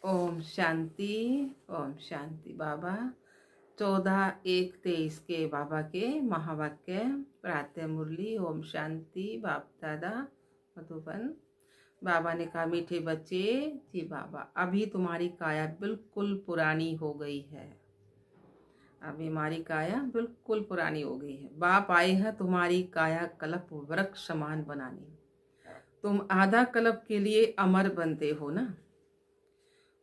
ओम शांति। ओम शांति। बाबा 14-1-23 के बाबा के महावाक्य प्रातः मुरली। ओम शांति। बाप दादा मधुबन। बाबा ने कहा, मीठे बच्चे, जी बाबा, अभी तुम्हारी काया बिल्कुल पुरानी हो गई है। अभी हमारी काया बिल्कुल पुरानी हो गई है। बाप आए हैं तुम्हारी काया कल्प वृक्ष समान बनाने। तुम आधा कल्प के लिए अमर बनते हो ना।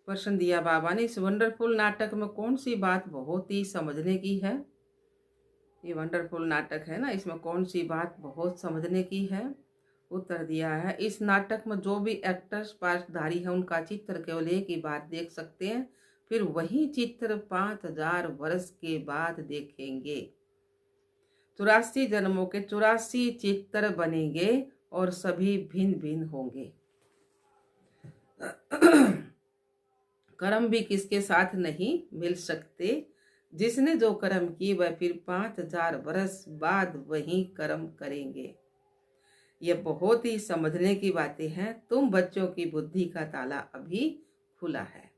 प्रश्न दिया बाबा ने, इस वंडरफुल नाटक में कौन सी बात बहुत ही समझने की है? ये वंडरफुल नाटक है ना, इसमें कौन सी बात बहुत समझने की है? उत्तर दिया है, इस नाटक में जो भी एक्टर्स पात्रधारी है उनका चित्र केवल एक ही बार देख सकते हैं, फिर वही चित्र 5000 वर्ष के बाद देखेंगे। 84 जन्मों के 84 चित्र बनेंगे और सभी भिन्न भिन्न होंगे। कर्म भी किसके साथ नहीं मिल सकते। जिसने जो कर्म किए वह फिर 5000 वर्ष बाद वही कर्म करेंगे। ये बहुत ही समझने की बातें हैं। तुम बच्चों की बुद्धि का ताला अभी खुला है।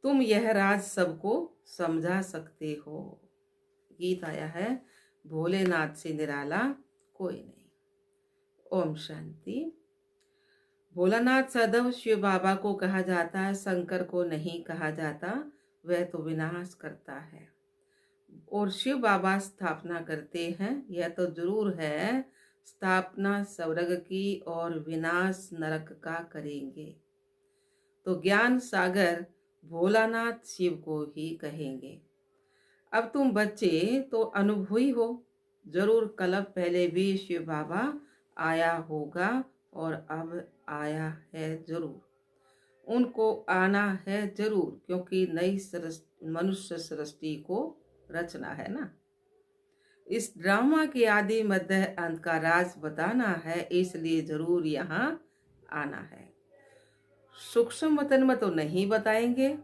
तुम यह राज सबको समझा सकते हो। गीत आया है, भोलेनाथ से निराला कोई नहीं। ओम शांति। भोलानाथ सदैव शिव बाबा को कहा जाता है, शंकर को नहीं कहा जाता, वह तो विनाश करता है। और शिव बाबा स्थापना करते हैं, यह तो जरूर है, स्थापना स्वर्ग की और विनाश नरक का करेंगे। तो ज्ञान सागर भोलानाथ शिव को ही कहेंगे। अब तुम बच्चे तो अनुभवी हो, जरूर कल्प पहले भी शिव बाबा आया होगा और अब आया है जरूर। उनको आना है जरूर, क्योंकि नई मनुष्य सृष्टि को रचना है ना। इस ड्रामा के आदि मध्य अंत का राज बताना है, इसलिए जरूर यहाँ आना है। सूक्ष्म वतन में तो नहीं बताएंगे,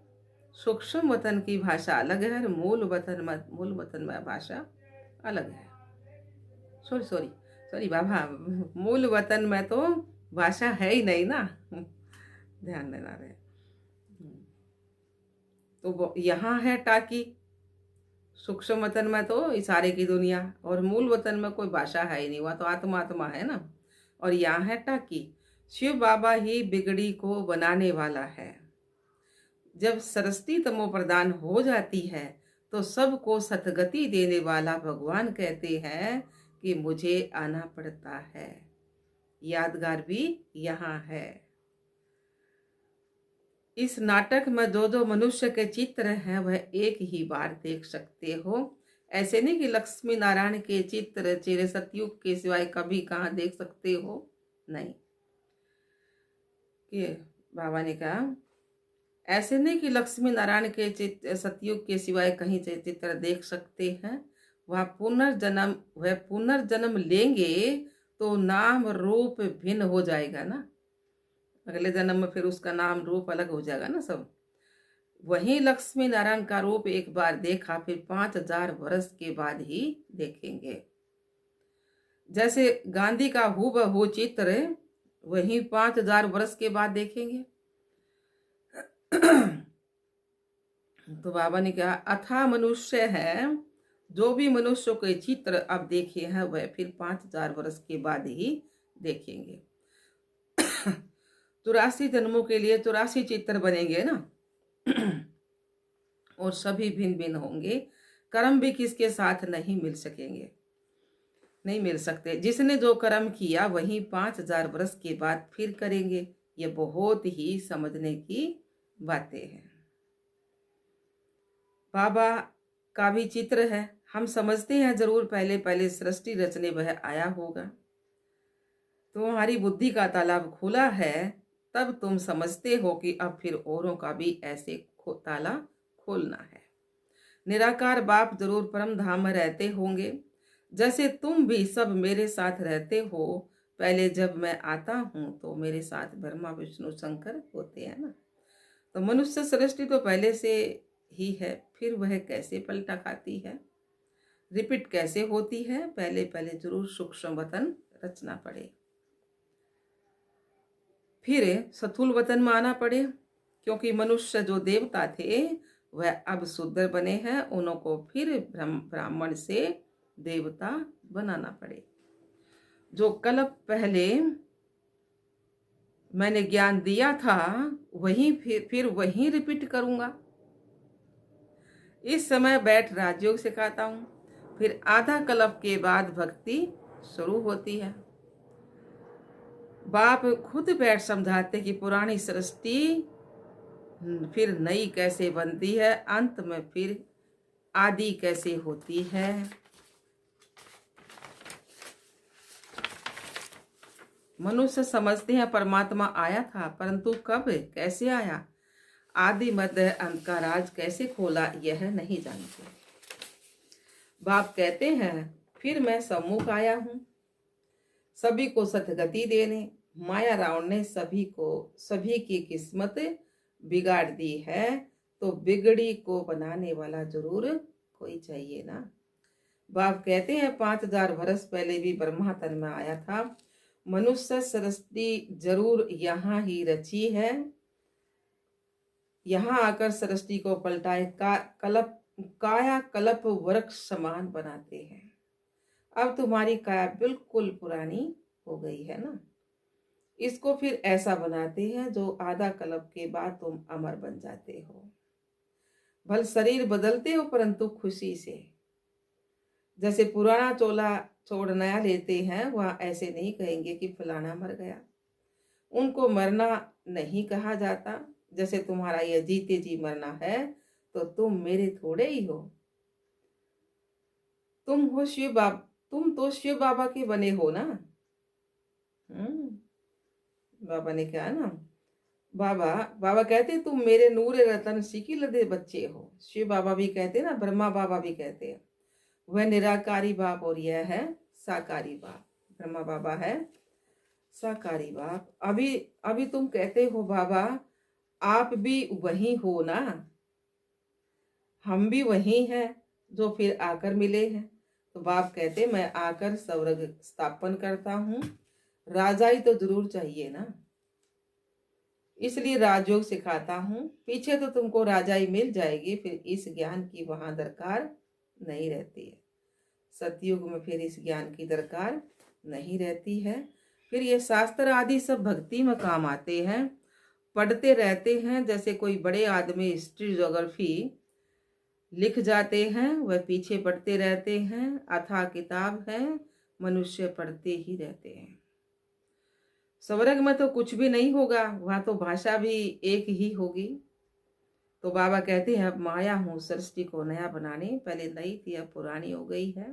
सूक्ष्म वतन की भाषा अलग है, मूल वतन में भाषा अलग है। सॉरी बाबा, मूल वतन में तो भाषा है ही नहीं ना, ध्यान देना रहे। तो यहाँ है टाकी, सूक्ष्म वतन में तो इशारे की दुनिया, और मूल वतन में कोई भाषा है ही नहीं, वहाँ तो आत्मा है ना। और यहाँ है टाकी। शिव बाबा ही बिगड़ी को बनाने वाला है। जब सरस्वती तमो प्रदान हो जाती है तो सबको सतगति देने वाला भगवान कहते हैं कि मुझे आना पड़ता है। यादगार भी यहाँ है। इस नाटक में जो मनुष्य के चित्र हैं वह एक ही बार देख सकते हो। ऐसे नहीं कि लक्ष्मी नारायण के चित्र चिर सतयुग के सिवाय कभी कहाँ देख सकते हो, नहीं। कि बाबा ने कहा, ऐसे नहीं कि लक्ष्मी नारायण के चित्र सतयुग के सिवाय कहीं चित्र देख सकते हैं। वह पुनर्जन्म लेंगे तो नाम रूप भिन्न हो जाएगा ना। अगले जन्म में फिर उसका नाम रूप अलग हो जाएगा ना सब। वही लक्ष्मी नारायण का रूप एक बार देखा, फिर 5000 वर्ष के बाद ही देखेंगे। जैसे गांधी का हूबहू चित्र वही 5000 वर्ष के बाद देखेंगे। तो बाबा ने कहा, अथा मनुष्य है, जो भी मनुष्यों के चित्र अब देखे हैं वह फिर 5000 वर्ष के बाद ही देखेंगे। 84 जन्मों के लिए 84 चित्र बनेंगे ना। और सभी भिन्न भिन्न होंगे। कर्म भी किसके साथ नहीं मिल सकेंगे, नहीं मिल सकते। जिसने जो कर्म किया वही 5000 वर्ष के बाद फिर करेंगे। ये बहुत ही समझने की बातें हैं। बाबा का भी चित्र है, हम समझते हैं जरूर पहले पहले सृष्टि रचने वह आया होगा। तो हमारी बुद्धि का तालाब खुला है, तब तुम समझते हो कि अब फिर औरों का भी ऐसे ताला खोलना है। निराकार बाप जरूर परम धाम में रहते होंगे, जैसे तुम भी सब मेरे साथ रहते हो। पहले जब मैं आता हूं तो मेरे साथ ब्रह्मा विष्णु शंकर होते हैं ना। तो मनुष्य सृष्टि तो पहले से ही है, फिर वह कैसे पलटा खाती है, रिपीट कैसे होती है? पहले पहले जरूर सूक्ष्म वतन रचना पड़े, फिर स्थूल वतन में आना पड़े। क्योंकि मनुष्य जो देवता थे वह अब शूद्र बने हैं, उनको फिर ब्राह्मण से देवता बनाना पड़े। जो कल्प पहले मैंने ज्ञान दिया था वही फिर वही रिपीट करूंगा। इस समय बैठ राजयोग सिखाता हूँ, फिर आधा कल्प के बाद भक्ति शुरू होती है। बाप खुद बैठ समझाते कि पुरानी सृष्टि फिर नई कैसे बनती है, अंत में फिर आदि कैसे होती है। मनुष्य समझते हैं परमात्मा आया था, परंतु कब कैसे आया, आदि मध्य अंत का राज कैसे खोला, यह नहीं जानते। बाप कहते हैं फिर मैं सम्मुख आया हूं सभी को सतगति देने। माया रावण ने सभी की किस्मत बिगाड़ दी है, तो बिगड़ी को बनाने वाला जरूर कोई चाहिए ना। बाप कहते हैं 5000 वर्ष पहले भी ब्रह्मा तन में आया था। मनुष्य सृष्टि जरूर यहाँ ही रची है, यहाँ आकर सृष्टि को पलटाए काया कल्प वृक्ष समान बनाते हैं। अब तुम्हारी काया बिल्कुल पुरानी हो गई है ना, इसको फिर ऐसा बनाते हैं जो आधा कल्प के बाद तुम अमर बन जाते हो। भल शरीर बदलते हो परंतु खुशी से। जैसे पुराना चोला छोड़ नया लेते हैं, वह ऐसे नहीं कहेंगे कि फलाना मर गया। उनको मरना नहीं कहा जाता। जैसे तुम्हारा यह जीते जी मरना है, तो तुम मेरे थोड़े ही हो। तुम तो शिव बाबा के बने हो ना। बाबा ने कहा ना, बाबा कहते तुम मेरे नूर रतन सिकी लदे बच्चे हो। शिव बाबा भी कहते ना, ब्रह्मा बाबा भी कहते हैं। वह निराकारी बाप और यह है साकारी बाप। ब्रह्मा बाबा है साकारी बाप। अभी तुम कहते हो बाबा आप भी वही हो ना, हम भी वही हैं जो फिर आकर मिले हैं। तो बाप कहते मैं आकर स्वर्ग स्थापन करता हूं, राजाई तो जरूर चाहिए ना, इसलिए राजयोग सिखाता हूं। पीछे तो तुमको राजाई मिल जाएगी, फिर इस ज्ञान की वहां दरकार नहीं रहती है। सतयुग में फिर इस ज्ञान की दरकार नहीं रहती है। फिर ये शास्त्र आदि सब भक्ति में काम आते हैं, पढ़ते रहते हैं। जैसे कोई बड़े आदमी हिस्ट्री ज्योग्राफी लिख जाते हैं, वह पीछे पढ़ते रहते हैं। अथाह किताब है, मनुष्य पढ़ते ही रहते हैं। स्वर्ग में तो कुछ भी नहीं होगा, वहां तो भाषा भी एक ही होगी। तो बाबा कहते हैं अब माया हूं सृष्टि को नया बनाने, पहले नई थी अब पुरानी हो गई है।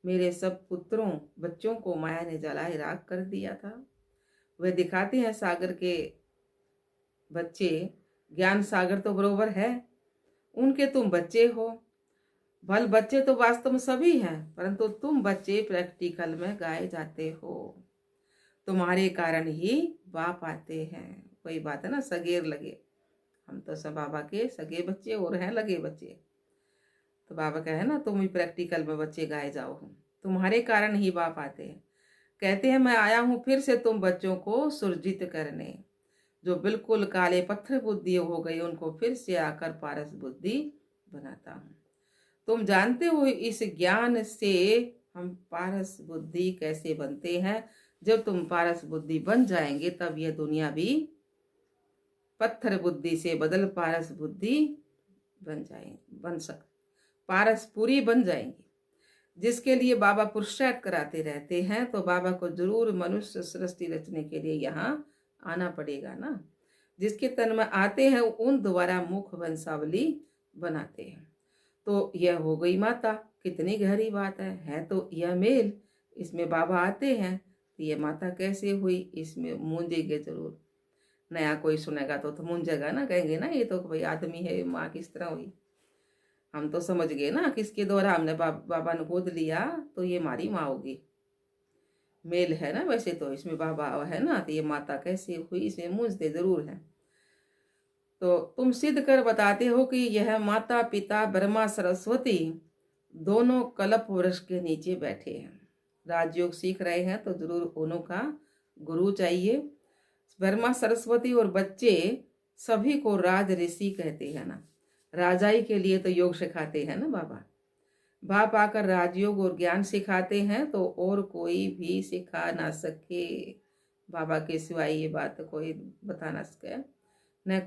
मेरे सब पुत्रों बच्चों को माया ने जलाए राख कर दिया था। वह दिखाते हैं सागर के बच्चे, ज्ञान सागर तो बरोबर है, उनके तुम बच्चे हो। भल बच्चे तो वास्तव में सभी हैं, परंतु तुम बच्चे प्रैक्टिकल में गाए जाते हो। तुम्हारे कारण ही बाप आते हैं। वही बात है ना, सगेर लगे। हम तो सब बाबा के सगे बच्चे और हैं लगे बच्चे। तो बाबा कहे ना तुम ही प्रैक्टिकल में बच्चे गाए जाओ, तुम्हारे कारण ही बाप आते हैं। कहते हैं मैं आया हूं फिर से तुम बच्चों को सुरजित करने। जो बिल्कुल काले पत्थर बुद्धि हो गई उनको फिर से आकर पारस बुद्धि बनाता हूं। तुम जानते हो इस ज्ञान से हम पारस बुद्धि कैसे बनते हैं। जब तुम पारस बुद्धि बन जाएंगे तब यह दुनिया भी पत्थर बुद्धि से बदल पारस बुद्धि बन सक पारस पूरी बन जाएंगी। जिसके लिए बाबा पुरुषार्थ कराते रहते हैं, तो बाबा को जरूर मनुष्य सृष्टि रचने के लिए यहाँ आना पड़ेगा ना। जिसके तन में आते हैं उन द्वारा मुख वंशावली बनाते हैं। तो यह हो गई माता, कितनी गहरी बात है तो यह मेल। इसमें बाबा आते हैं तो ये माता कैसे हुई, इसमें मूंजेंगे जरूर। नया कोई सुनेगा तो मूंजेगा ना, कहेंगे ना ये तो भाई आदमी है, माँ किस तरह हुई। हम तो समझ गए ना किसके द्वारा हमने बाबा ने गोद लिया, तो ये हमारी माँ होगी। मेल है ना वैसे तो इसमें बाबा है ना, तो ये माता कैसे हुई, इसमें मूंजते जरूर है। तो तुम सिद्ध कर बताते हो कि यह माता पिता ब्रह्मा सरस्वती दोनों कल्प वृक्ष के नीचे बैठे हैं। राजयोग सीख रहे हैं तो जरूर उन्हों का गुरु चाहिए। ब्रह्मा सरस्वती और बच्चे सभी को राज ऋषि कहते हैं ना। राजाई के लिए तो योग सिखाते हैं ना बाबा। बाप आकर राजयोग और ज्ञान सिखाते हैं तो और कोई भी सिखा ना सके। बाबा के सिवाय ये बात कोई बता ना सके। न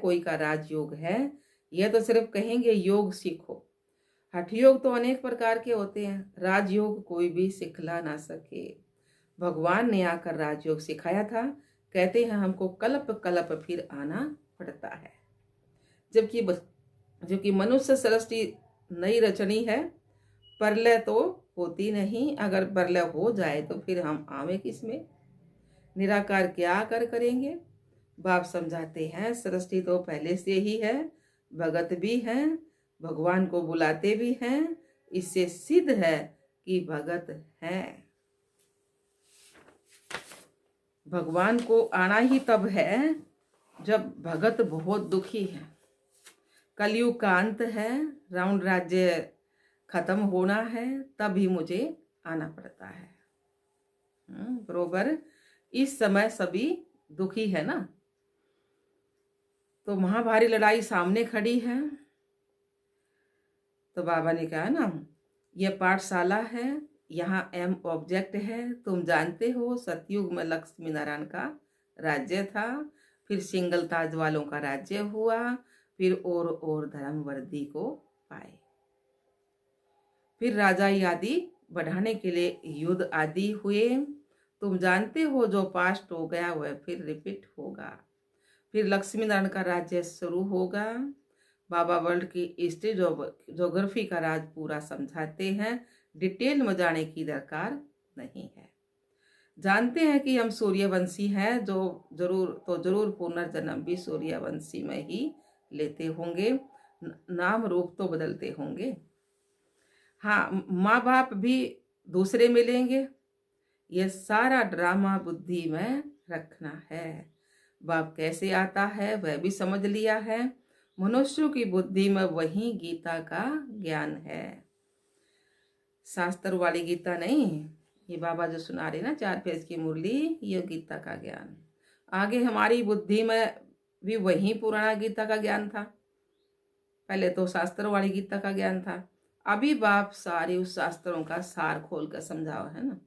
कोई का राजयोग है। यह तो सिर्फ कहेंगे योग सीखो। हठ योग तो अनेक प्रकार के होते हैं, राजयोग कोई भी सिखला ना सके। भगवान ने आकर राजयोग सिखाया था। कहते हैं हमको कल्प कल्प फिर आना पड़ता है। जबकि मनुष्य सृष्टि नई रचनी है। प्रलय तो होती नहीं, अगर प्रलय हो जाए तो फिर हम आवे किसमें। निराकार क्या करेंगे। बाप समझाते हैं सृष्टि तो पहले से ही है, भगत भी हैं, भगवान को बुलाते भी हैं। इससे सिद्ध है कि भगत हैं। भगवान को आना ही तब है जब भगत बहुत दुखी है। कलयुग का अंत है, रावण राज्य खत्म होना है, तभी मुझे आना पड़ता है। बरोबर इस समय सभी दुखी है ना। तो महाभारी लड़ाई सामने खड़ी है। तो बाबा ने कहा ना, यह पाठशाला है, यहाँ एम ऑब्जेक्ट है। तुम जानते हो सतयुग में लक्ष्मी नारायण का राज्य था, फिर सिंगल ताज वालों का राज्य हुआ, फिर और धर्म वर्दी को पाए, फिर राजा आदि बढ़ाने के लिए युद्ध आदि हुए। तुम जानते हो जो पास्ट हो गया वह फिर रिपीट होगा। फिर लक्ष्मी नारायण का राज्य शुरू होगा। बाबा वर्ल्ड की हिस्ट्री ज्योग्राफी का राज पूरा समझाते हैं, डिटेल में जाने की दरकार नहीं है। जानते हैं कि हम सूर्यवंशी हैं, जो जरूर पुनर्जन्म भी सूर्यवंशी में ही लेते होंगे, नाम रूप तो बदलते होंगे। हाँ, माँ बाप भी दूसरे मिलेंगे। यह सारा ड्रामा बुद्धि में रखना है। बाप कैसे आता है वह भी समझ लिया है। मनुष्यों की बुद्धि में वही गीता का ज्ञान है, शास्त्र वाली गीता नहीं। ये बाबा जो सुना रहे ना 4 पेज की मुरली, ये गीता का ज्ञान। आगे हमारी बुद्धि में भी वही पुराना गीता का ज्ञान था। पहले तो शास्त्र वाली गीता का ज्ञान था। अभी बाप सारे उस शास्त्रों का सार खोल कर समझाओ है ना।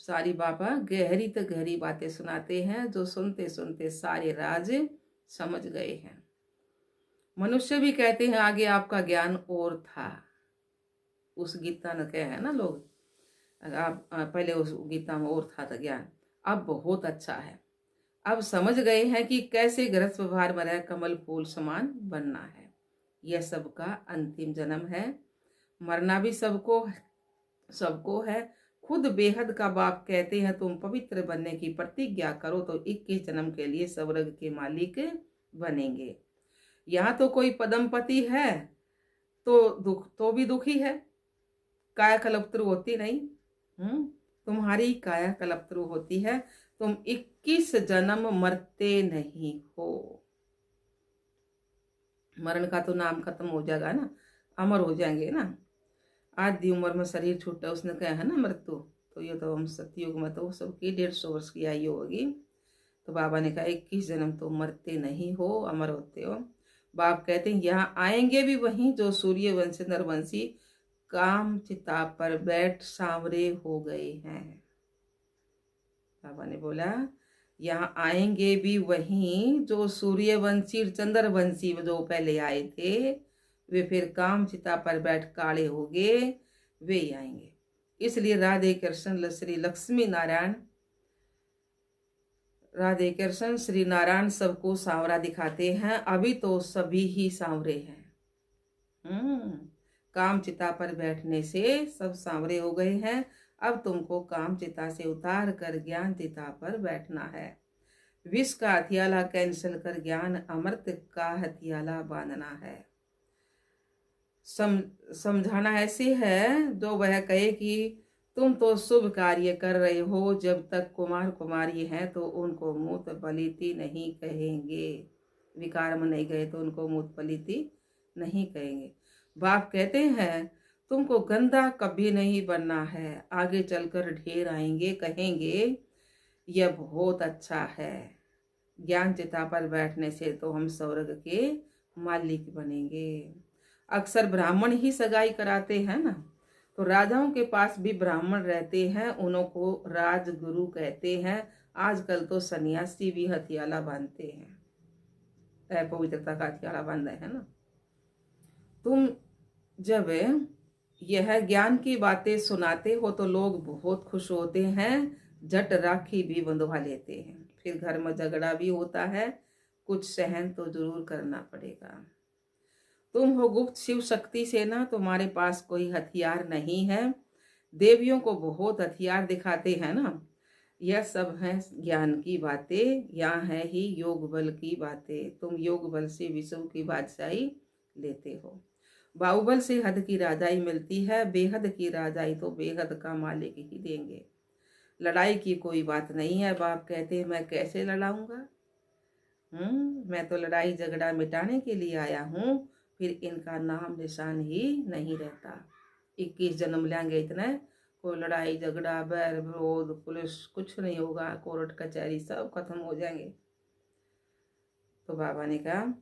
सारी बाबा गहरी तो गहरी बातें सुनाते हैं, जो सुनते सुनते सारे राज समझ गए हैं। मनुष्य भी कहते हैं आगे आपका ज्ञान और था। उस गीता ने कहे हैं ना लोग, आप पहले उस गीता में और था ज्ञान, अब बहुत अच्छा है। अब समझ गए हैं कि कैसे गृहस्थ व्यवहार में रह कमल फूल समान बनना है। यह सबका अंतिम जन्म है। मरना भी सबको है। खुद बेहद का बाप कहते हैं तुम पवित्र बनने की प्रतिज्ञा करो तो 21 जन्म के लिए स्वर्ग के मालिक बनेंगे। यहाँ तो कोई पदमपति है तो भी दुखी है। काया कल्पत्रु होती नहीं। तुम्हारी काया कल्पत्रु होती है। तुम 21 जन्म मरते नहीं हो। मरण का तो नाम खत्म हो जाएगा ना, अमर हो जाएंगे ना। आधी उम्र में शरीर छूटा, उसने कहा है ना मृत्यु। तो ये तो हम सतयुग में तो सबकी 150 वर्ष की आयु होगी। तो बाबा ने कहा 21 जन्म तो मरते नहीं हो, अमर होते हो। बाप कहते हैं यहाँ आएंगे भी वहीं जो सूर्यवंशी नरवंशी काम चिता पर बैठ सांवरे हो गए हैं। बाबा ने बोला यहाँ आएंगे भी वहीं जो सूर्यवंशी चंद्रवंशी जो पहले आए थे, वे फिर काम चिता पर बैठ काले हो गए, वे ही आएंगे। इसलिए राधे कृष्ण श्री नारायण सबको सांवरा दिखाते हैं। अभी तो सभी ही सांवरे हैं। काम चिता पर बैठने से सब सांवरे हो गए हैं। अब तुमको काम चिता से उतार कर ज्ञान चिता पर बैठना है। विष का हथियाला कैंसिल कर ज्ञान अमृत का हथियाला बांधना है। समझाना ऐसे है जो वह कहे कि तुम तो शुभ कार्य कर रहे हो, जब तक कुमार कुमारी हैं तो उनको मूत पलीती नहीं कहेंगे। विकार में नहीं गए तो उनको मूत पलीती नहीं कहेंगे। बाप कहते हैं तुमको गंदा कभी नहीं बनना है। आगे चलकर ढेर आएंगे, कहेंगे यह बहुत अच्छा है। ज्ञान चिता पर बैठने से तो हम स्वर्ग के मालिक बनेंगे। अक्सर ब्राह्मण ही सगाई कराते हैं ना, तो राजाओं के पास भी ब्राह्मण रहते हैं, उन्हों को राजगुरु कहते हैं। आजकल तो सन्यासी भी हथियाला बांधते हैं, पवित्रता का हथियाला बांधे है ना। तुम जब यह ज्ञान की बातें सुनाते हो तो लोग बहुत खुश होते हैं, झट राखी भी बंधवा लेते हैं। फिर घर में झगड़ा भी होता है, कुछ सहन तो जरूर करना पड़ेगा। तुम हो गुप्त शिव शक्ति से ना, तुम्हारे पास कोई हथियार नहीं है। देवियों को बहुत हथियार दिखाते हैं ना, यह सब है ज्ञान की बातें, यहाँ है ही योग बल की बातें। तुम योग बल से विश्व की बादशाही लेते हो। बाहुबल से हद की राजाई मिलती है, बेहद की राजाई तो बेहद का मालिक ही देंगे। लड़ाई की कोई बात नहीं है। बाप कहते हैं मैं कैसे लड़ाऊंगा, मैं तो लड़ाई झगड़ा मिटाने के लिए आया हूँ, फिर इनका नाम निशान ही नहीं रहता। 21 जन्म लेंगे इतने, कोई लड़ाई झगड़ा बैर विरोध पुलिस कुछ नहीं होगा, कोर्ट कचहरी सब खत्म हो जाएंगे। तो बाबा ने कहा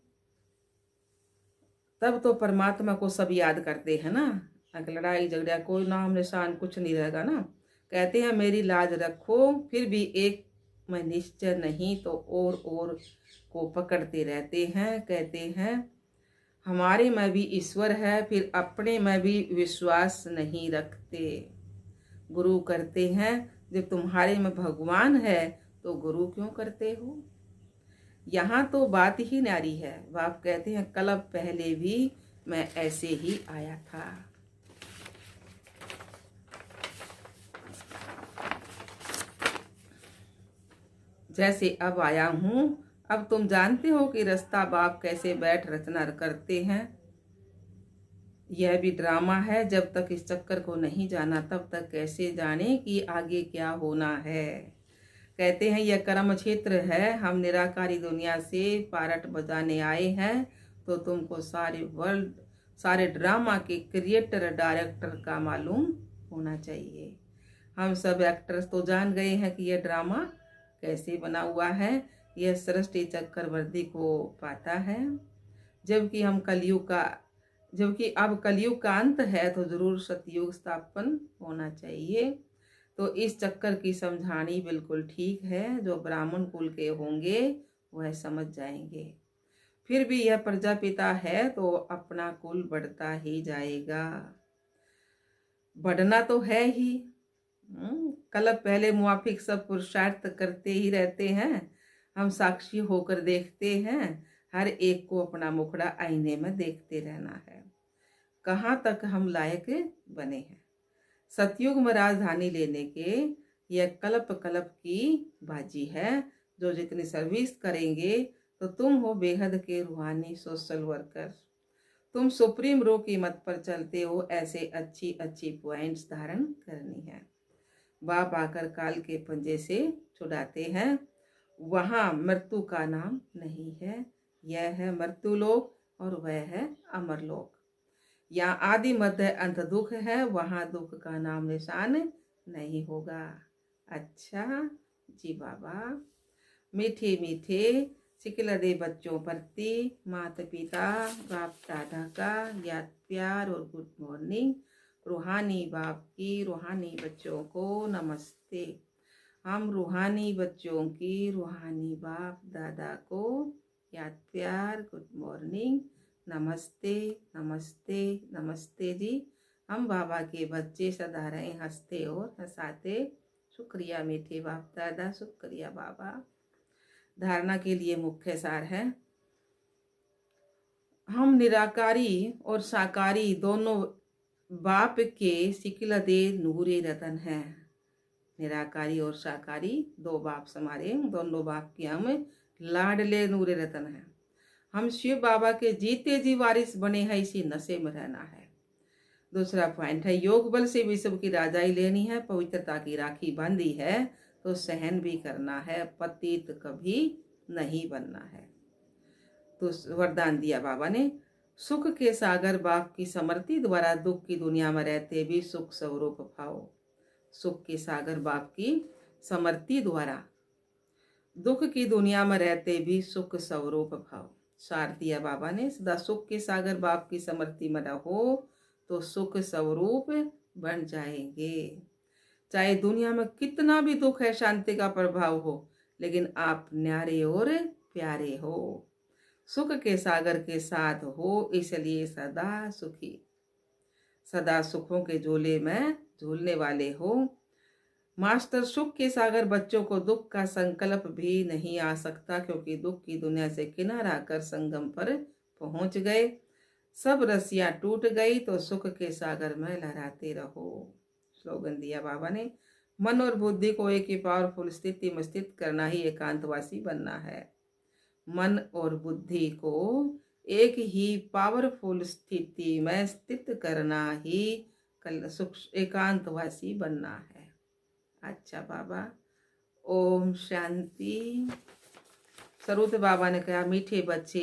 तब तो परमात्मा को सब याद करते हैं ना, अगर लड़ाई झगड़ा कोई नाम निशान कुछ नहीं रहेगा ना। कहते हैं मेरी लाज रखो, फिर भी एक में निश्चय नहीं तो और को पकड़ते रहते हैं। कहते हैं हमारे में भी ईश्वर है, फिर अपने में भी विश्वास नहीं रखते। गुरु करते हैं, जब तुम्हारे में भगवान है तो गुरु क्यों करते हो। यहाँ तो बात ही न्यारी है। बाप कहते हैं कल्प पहले भी मैं ऐसे ही आया था। जैसे अब आया हूँ। अब तुम जानते हो कि रास्ता बाप कैसे बैठ रचना करते हैं। यह भी ड्रामा है, जब तक इस चक्कर को नहीं जाना तब तक कैसे जाने कि आगे क्या होना है। कहते हैं यह कर्म क्षेत्र है, हम निराकारी दुनिया से पारट बजाने आए हैं, तो तुमको सारे ड्रामा के क्रिएटर डायरेक्टर का मालूम होना चाहिए। हम सब एक्टर्स तो जान गए हैं कि यह ड्रामा कैसे बना हुआ है। यह सृष्टि चक्रवर्ती को पाता है, जबकि अब कलयुग का अंत है, तो जरूर सतयुग स्थापन होना चाहिए। तो इस चक्कर की समझानी बिल्कुल ठीक है, जो ब्राह्मण कुल के होंगे वह समझ जाएंगे। फिर भी यह प्रजापिता है तो अपना कुल बढ़ता ही जाएगा, बढ़ना तो है ही। कल पहले मुआफिक सब पुरुषार्थ करते ही रहते हैं, हम साक्षी होकर देखते हैं, हर एक को अपना मुखड़ा आईने में देखते रहना है, कहाँ तक हम लायक बने हैं। सतयुग में राजधानी लेने के यह कल्प की बाजी है। जो जितनी सर्विस करेंगे तो तुम हो बेहद के रूहानी सोशल वर्कर। तुम सुप्रीम रो की मत पर चलते हो, ऐसे अच्छी अच्छी पॉइंट्स धारण करनी है। बाप आकर काल के पंजे से छुड़ाते हैं। वहां मृत्यु का नाम नहीं है, यह है मृत्यु लोक और वह है अमर लोक। यहाँ आदि मध्य अंत दुख है, वहां दुख का नाम निशान नहीं होगा। अच्छा जी बाबा, मीठे मीठे सिकल दे बच्चों प्रति माता पिता बाप दादा का याद प्यार और गुड मॉर्निंग। रूहानी बाप की रूहानी बच्चों को नमस्ते। हम रूहानी बच्चों की रूहानी बाप दादा को याद प्यार गुड मॉर्निंग, नमस्ते नमस्ते नमस्ते जी। हम बाबा के बच्चे सदा रहे हंसते और हंसाते। शुक्रिया मीठे बाप दादा, शुक्रिया बाबा। धारणा के लिए मुख्य सार है, हम निराकारी और साकारी दोनों बाप के सिकलदे नूरे रतन हैं। निराकारी और साकारी दो बाप हमारे, दोनों बाप के हम लाडले नूरे रतन हैं। हम शिव बाबा के जीते जी वारिस बने हैं, इसी नशे में रहना है। दूसरा पॉइंट है योग बल से विश्व की राजाई लेनी है, पवित्रता की राखी बांधी है तो सहन भी करना है, पतित कभी नहीं बनना है। तो वरदान दिया बाबा ने, सुख के सागर बाप की समृद्धि द्वारा दुख की दुनिया में रहते भी सुख स्वरूप पाओ। सुख के सागर बाप की समृद्धि द्वारा दुख की दुनिया में रहते भी सुख स्वरूप भव। सार दिया बाबा ने, सदा सुख के सागर बाप की समृद्धि में रहो तो सुख स्वरूप बन जाएंगे। चाहे दुनिया में कितना भी दुख है, शांति का प्रभाव हो, लेकिन आप न्यारे और प्यारे हो, सुख के सागर के साथ हो, इसलिए सदा सुखी, सदा सुखों के झोले में झूलने वाले हो। मास्टर सुख के सागर बच्चों को दुख का संकल्प भी नहीं आ सकता, क्योंकि दुख की दुनिया से किनारा कर संगम पर पहुंच गए। सब रस्सियां टूट गई तो सुख के सागर में लहराते रहो। स्लोगन दिया बाबा ने, मन और बुद्धि को एक ही पावरफुल स्थिति में स्थित करना ही एकांतवासी बनना है। मन और बुद्धि को एक ही पावरफुल स्थिति में स्थित करना ही सुख एकांतवासी बनना है। अच्छा बाबा, ओम शांति। सरूत बाबा ने कहा, मीठे बच्चे,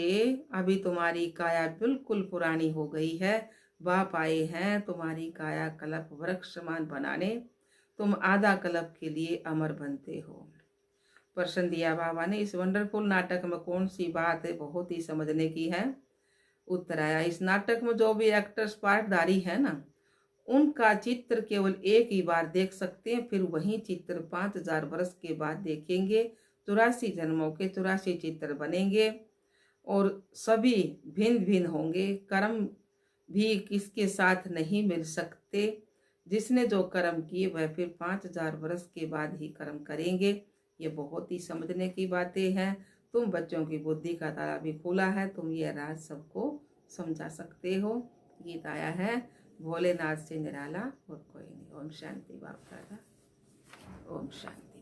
अभी तुम्हारी काया बिल्कुल पुरानी हो गई है। बाप आए हैं तुम्हारी काया कल्प वृक्ष समान बनाने। तुम आधा कल्प के लिए अमर बनते हो। प्रश्न दिया बाबा ने, इस वंडरफुल नाटक में कौन सी बात है बहुत ही समझने की है? उत्तर आया, इस नाटक में जो भी एक्टर्स पार्टधारी है ना, उनका चित्र केवल एक ही बार देख सकते हैं, फिर वही चित्र 5000 वर्ष के बाद देखेंगे। 84 जन्मों के 84 चित्र बनेंगे और सभी भिन्न भिन्न होंगे। कर्म भी किसके साथ नहीं मिल सकते। जिसने जो कर्म किए वह फिर 5000 वर्ष के बाद ही कर्म करेंगे। ये बहुत ही समझने की बातें हैं। तुम बच्चों की बुद्धि का ताला भी खुला है, तुम ये राज सबको समझा सकते हो। गीत आया है भोलेनाथ से निराला और कोई नहीं। ओम शांति बाप दादा, ओम शांति।